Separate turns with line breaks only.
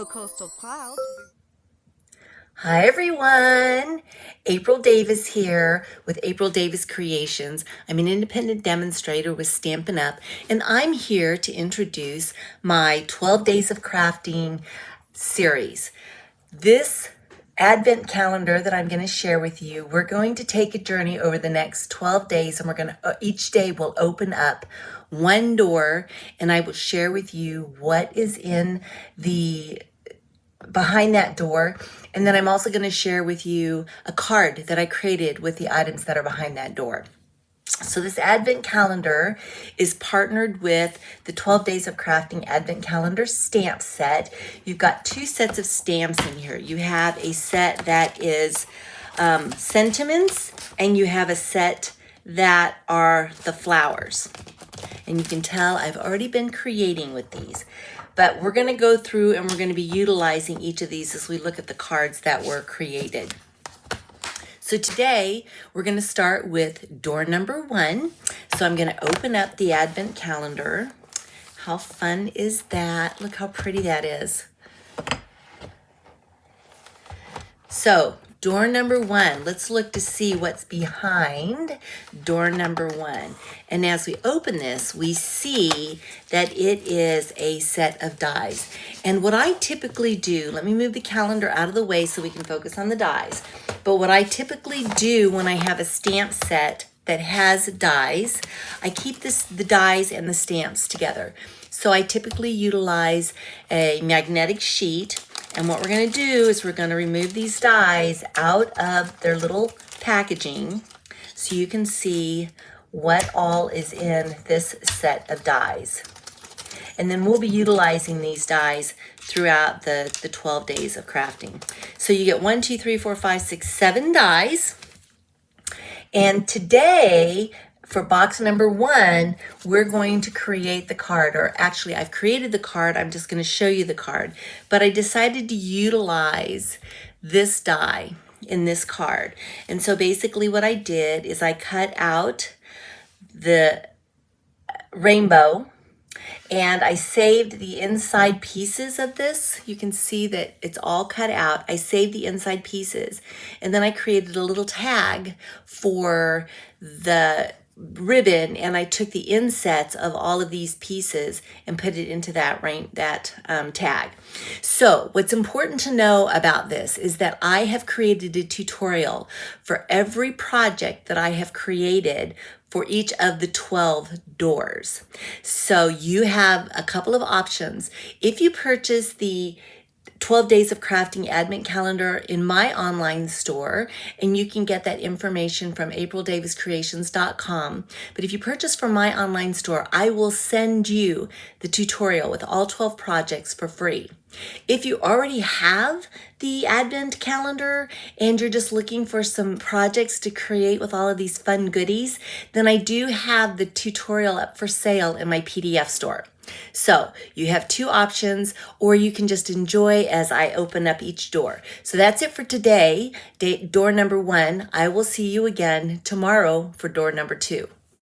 low coastal clouds.
Hi everyone, April Davis here with April Davis Creations. I'm an independent demonstrator with Stampin' Up, and I'm here to introduce my 12 Days of Crafting series. This Advent calendar that I'm going to share with you, we're going to take a journey over the next 12 days, and we're going to, each day will open up one door, and I will share with you what is in the behind that door. And then I'm also going to share with you a card that I created with the items that are behind that door. So this Advent calendar is partnered with the 12 Days of Crafting Advent Calendar stamp set. You've got two sets of stamps in here. You have a set that is sentiments, and you have a set that are the flowers. And you can tell I've already been creating with these. But we're going to go through and we're going to be utilizing each of these as we look at the cards that were created. So today we're going to start with door number 1. So I'm going to open up the Advent calendar. How fun is that? Look how pretty that is. So door number 1, let's look to see what's behind door number 1. And as we open this, we see that it is a set of dies. And what I typically do, let me move the calendar out of the way so we can focus on the dies. But what I typically do when I have a stamp set that has dies, I keep the dies and the stamps together. So I typically utilize a magnetic sheet. And what we're going to do is we're going to remove these dies out of their little packaging so you can see what all is in this set of dies. And then we'll be utilizing these dies throughout the 12 days of crafting. So you get 1, 2, 3, 4, 5, 6, 7 dies. And today, for box number 1, we're going to create the card, or actually I've created the card, I'm just going to show you the card. But I decided to utilize this die in this card. And so basically what I did is I cut out the rainbow and I saved the inside pieces of this. You can see that it's all cut out. I saved the inside pieces. And then I created a little tag for the ribbon, and I took the insets of all of these pieces and put it into that tag. So what's important to know about this is that I have created a tutorial for every project that I have created for each of the 12 doors. So you have a couple of options. If you purchase the 12 Days of Crafting Advent Calendar in my online store, and you can get that information from aprildaviscreations.com. But if you purchase from my online store, I will send you the tutorial with all 12 projects for free. If you already have the Advent calendar and you're just looking for some projects to create with all of these fun goodies, then I do have the tutorial up for sale in my PDF store. So you have two options, or you can just enjoy as I open up each door. So that's it for today, door number 1. I will see you again tomorrow for door number 2.